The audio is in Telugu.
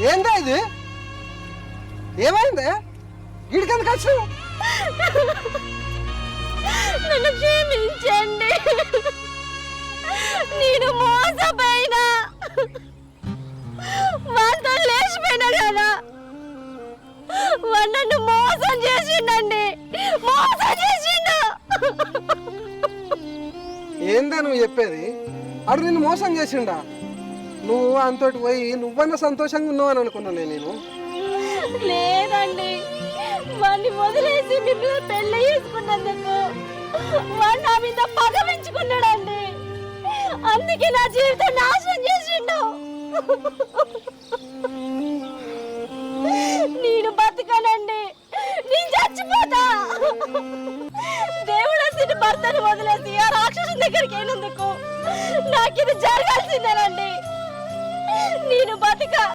ఏందా ఇది? ఏమైంది? గిడికెందుకు వచ్చావు? నన్ను క్షమించండి. నేను మోసపోయినా, వాళ్ళతో లేచిపోయినా కదా, వాడు నన్ను మోసం చేసిండండి. మోసం చేసిండు. ఏందా నువ్వు చెప్పేది? అడు నిన్ను మోసం చేసిండా? నువ్వు అంతటి పోయి నువ్వన్నా సంతోషంగా ఉన్నావని అనుకున్నానే నేను. లేదండి, వాడిని వదిలేసి మిమ్మల్ని పెళ్లి చేసుకున్నందుకు వాడు నా మీద పగ పెంచుకున్నాడండి. అందుకే నా జీవితం నాశనం చేసిండు. నేను బతకనండి, నేను చచ్చిపోతా. దేవుడు అసలు భర్తను వదిలేసి ఆ రాక్షసుని దగ్గరికి వెళ్ళినందుకు నాకు ఇది జరగాల్సిందేనండి. నేను బతక